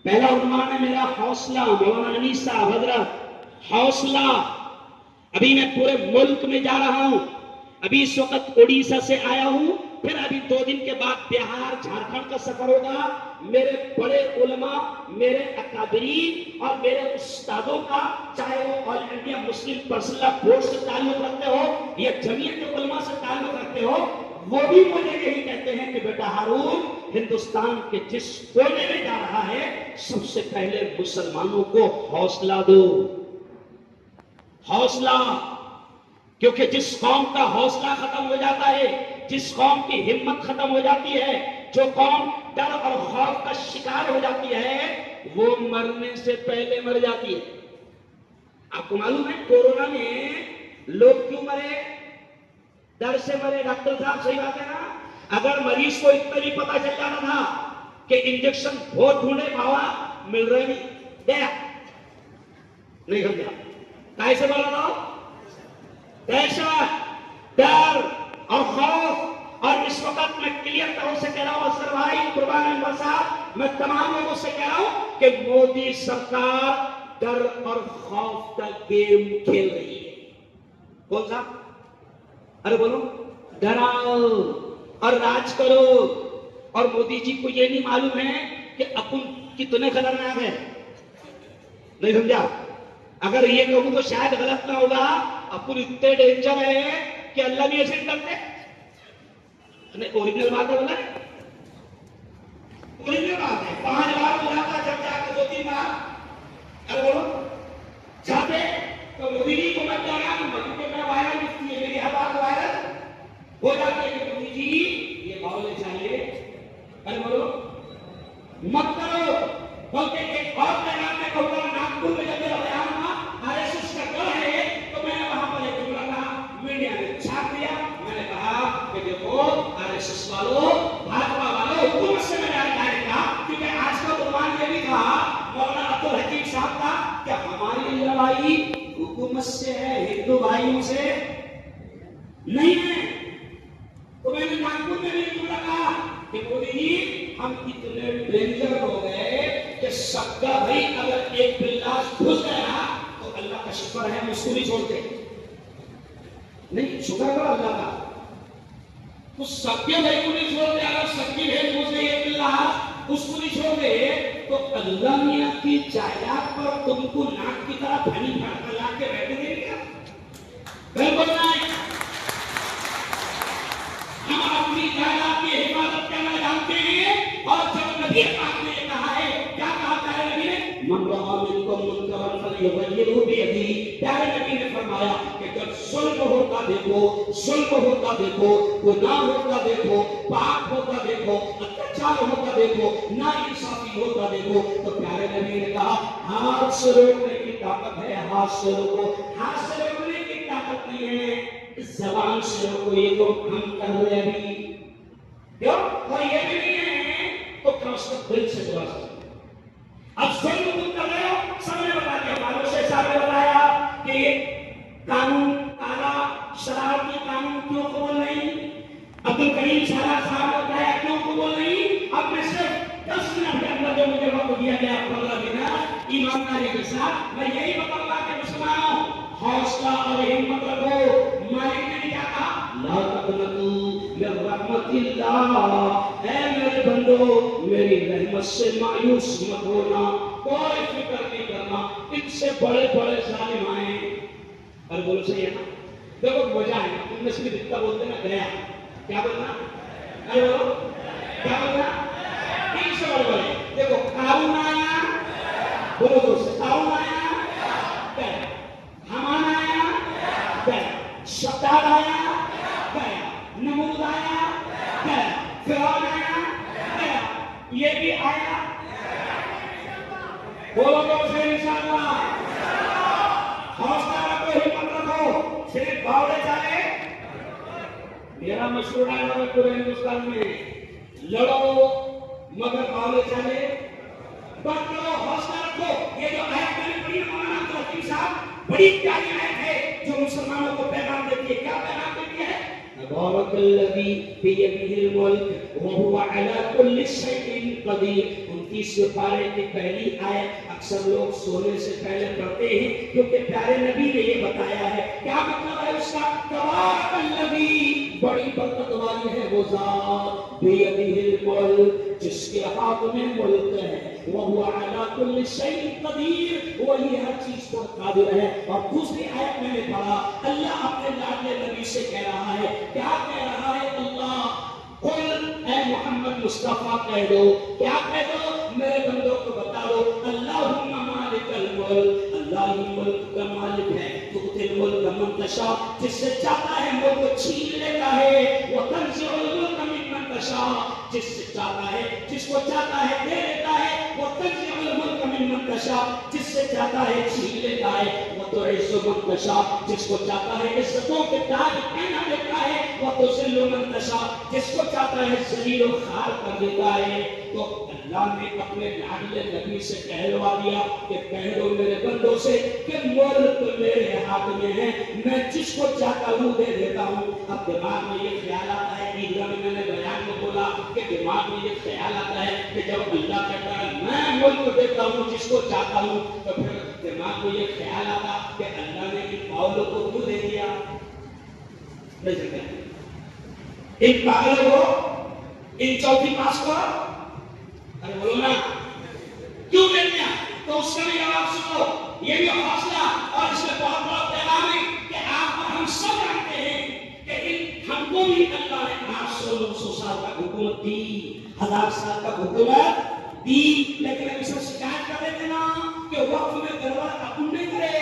پہلا عنوان ہے میرا حوصلہ. مولانا انیس صاحب حضرت حوصلہ. ابھی میں پورے ملک میں جا رہا ہوں. ابھی اس وقت اڑیسہ سے آیا ہوں, پھر ابھی 2 دن کے بعد بہار جھارکھنڈ کا سفر ہوگا. میرے بڑے علماء, میرے اکابرین اور میرے استادوں کا, چاہے وہ آل انڈیا مسلم پرسنل لا بورڈ سے تعلق رکھتے ہو یا جمعیت علماء سے تعلق رکھتے ہو, وہ بھی مجھے یہی کہتے ہیں کہ بیٹا ہارون, ہندوستان کے جس کونے میں جا رہا ہے سب سے پہلے مسلمانوں کو حوصلہ دو. حوصلہ, کیونکہ جس قوم کا حوصلہ ختم ہو جاتا ہے, جس قوم کی ہمت ختم ہو جاتی ہے, جو قوم ڈر اور خوف کا شکار ہو جاتی ہے, وہ مرنے سے پہلے مر جاتی ہے. آپ کو معلوم ہے کورونا میں لوگ کیوں مرے؟ ڈر سے مرے. ڈاکٹر صاحب صحیح بات ہے نا. اگر مریض کو اتنا بھی پتا چل جاتا تھا کہ انجیکشن بہت ڈھونڈے بابا مل رہے نہیں, گیا نہیں گھر گیا. کیسے مر رہا ہو؟ دہشت, ڈر اور خوف. اور اس وقت میں کلیئر طور سے کہہ رہا ہوں, اصغر بھائی, قربان انور صاحب, میں تمام لوگوں سے کہہ رہا ہوں کہ مودی سرکار ڈر اور خوف کا گیم کھیل رہی ہے. کون سا؟ ارے بولو, ڈراؤ اور راج کرو. اور مودی جی کو یہ نہیں معلوم ہے کہ اپن کتنے خطرناک ہیں. نہیں سمجھا؟ اگر یہ کہوں تو شاید غلط نہ ہوگا. اپن اتنے ڈینجر ہے کہ اللہ بھی ایسے کرتے. اوریجنل بات ہے, بولا اوریجنل بات ہے. 5 بار بلاتا, جب جا کے 2-3 بار ارے بولو چاہتے تو مودی جی کو میں کہہ رہا ہوں کیونکہ میں وائرل لکھتی ہے, میری ہر بات وائرل ہو جاتی ہے کہ مودی جی یہ بولنے چاہیے. ارے بولو مت کرو. بلکہ ایک اور پیغام میں کہوں گا, ناگپور میں جب میرا بیان ہوا RSS کا ڈر ہے, تو میں نے وہاں پر ایک جملہ کہا, میڈیا نے چھاپ دیا. میں نے کہا کہ دیکھو RSS والوں, بھاجپا والوں, حکومت سے میں نے ڈائریکٹ کہا, کیونکہ آج کا عنوان یہ بھی تھا مولانا عبدالحکیم صاحب کا کہ ہماری لڑائی حکومت سے ہے, ہندو بھائیوں سے نہیں ہے. تو میں نے ناگپور میں بھی جملہ کہا کہ مودی جی ہم اتنے ڈینجر ہو گئے کہ سب کا بھائی اگر ایک بلاس گھس گیا تو اللہ کا شکر ہے, ہم اس کو نہیں چھوڑتے. نہیں, شکر کرو اللہ کا. تو سب کے بھائی کو نہیں چھوڑتے. اگر سب کی بھائی گھس گئی ایک بلاس, اس کو نہیں چھوڑتے, تو اللہ میاں کی جائیداد پر تم کو ناک کی طرح پھنی پھاڑ کر لا کے بیٹھے دے گا. بالکل نہیں. ہم اپنی جائیداد کی حفاظت کرنا جانتے ہیں. اور جب نبی پاک نے کہا ہے, کیا کہا پیارے نبی نے, من رأى منکم منکرا فلیغیرہ بیدہ. پیارے نبی نے فرمایا کہ جب ظلم ہوتا دیکھو, ظلم ہوتا دیکھو, گناہ ہوتا دیکھو, پاک ہوتا دیکھو, اتیاچار ہوتا دیکھو, ناانصافی ہوتا دیکھو, تو پیارے نبی نے کہا ہاتھ سے روکنے کی طاقت ہے, ہاتھ سے روکو. ہاتھ سے روکنے کی طاقت نہیں ہے, زبان سے روکو. یہ تو ہم کر رہے ہیں کیوں, اور یہ بھی نہیں ہے تو کم از کم دل سے دعا سکتے. اب ظلم تم کر رہے ہو, سب نے بتا دیا, معلوم سے صاحب نے بتایا کہ قانون کالا, شرارتی قانون کیوں قبول نہیں. عبدالکریم شاہ صاحب نے بتایا کیوں قبول نہیں. اب میں صرف 10 منٹ کے اندر جو مجھے وقت دیا گیا 15 منٹ ایمانداری کے ساتھ میں یہی بتاؤں گا کہ مسلمانوں حوصلہ اور ہمت رکھو. مالک نے کیا کہا, لا تقنطوا من رحمت اللہ, اے میرے بندو میری رحمت سے مایوس مت ہونا, کوئی فکر نہیں کرنا, ان سے بڑے بڑے ظالم آئے. اور بولو صحیح ہے نا. دیکھو مزہ ہے نا, تم نے صرف اتنا بولتے نا گیا, کیا بولنا, ارے بولو کیا بولنا, 300 بار بولے. دیکھو قارون آیا, بولو دوست, قارون آیا گیا, حمان آیا گیا, شداد آیا گیا, نمرود آیا گیا, فرعون آیا گیا, یہ بھی آیا. بولو دوست انشاءاللہ. حوصلہ رکھو, ہمت رکھو, صرف باوڑے چالے. میرا مشہور ڈائلاگ ہے پورے ہندوستان میں, لڑو مگر باوڑے چالے بند کرو, حوصلہ رکھو. یہ جو آیت میں نے پڑھی ہے مولانا عبدالحکیم صاحب, بڑی پیاری آیت ہے جو مسلمانوں کو پیغام دیتی ہے. کیا پیغام دیتی ہے؟ تبارک الذی بیدہ الملک وہو علی کل شیء قدیر 29ویں پارے کی پہلی آیت اکثر لوگ سونے سے پہلے پڑھتے ہیں کیونکہ پیارے نبی نے یہ بتایا ہے. کیا مطلب ہے اس کا؟ تبارک الذی، بڑی برکت والی ہے وہ ذات، بیدہ الملک، جس کے ہاتھ میں ملک ہے، وہو علی کل شیء قدیر، وہی ہر چیز پر قادر ہے. اور دوسری آیت میں نے پڑھا اللہ اپنے لاڈلے نبی سے کہہ رہا ہے، کیا کہہ رہا ہے اللہ؟ قل، اے محمد مصطفیٰ کہہ دو، کیا کہہ دو؟ میرے بندوں کو بتا دو، اللہم مالک الملک، اللہ ہی ملک کا مالک ہے، تؤتی الملک من تشاء، جس سے چاہتا ہے ملک چھین لیتا ہے، وتنزع الملک ممن تشاء، جس سے چاہتا ہے، جس کو چاہتا ہے دے دیتا ہے، وتنزع الملک ممن تشاء، جس سے چاہتا ہے چھین لیتا ہے، وتعز من تشاء، جس کو چاہتا ہے عزتوں کے تاج پہنا دیتا ہے، وتذل من تشاء، جس کو چاہتا ہے ذلیل و خوار کر دیتا ہے. تو اللہ نے اپنے لاڈلے نبی سے کہلوا دیا کہ کہہ دو میرے بندوں سے کہ ملک میرے ہاتھ میں ہے، میں جس کو چاہتا ہوں دے دیتا ہوں. اب دماغ میں یہ خیال آتا ہے، عیدگاہ میں نے بیان میں بولا کہ دماغ میں یہ خیال آتا ہے کہ جب اللہ کہتا ہے میں ملک دیتا ہوں جس کو چاہتا ہوں، تو پھر دماغ میں یہ خیال آتا کہ اللہ نے ان پاؤلوں کو کیوں دے دیا؟ ان پاگلوں کو، ان چوتھی پاس کو، ارے بولو نا، کیوں دے دیا؟ تو اس کا بھی جواب سنو، یہ بھی حوصلہ اور اس میں بہت بڑا پیغام ہے کہ آپ اور ہم سب جانتے ہیں کہ ہم کو بھی اللہ نے 800-900 سال کا حکومت دی، 1000 سال کا حکومت دی، لیکن ابھی سب شکایت کر دیتے نا کہ وقت میں گڑبڑ اپن نہیں کرے.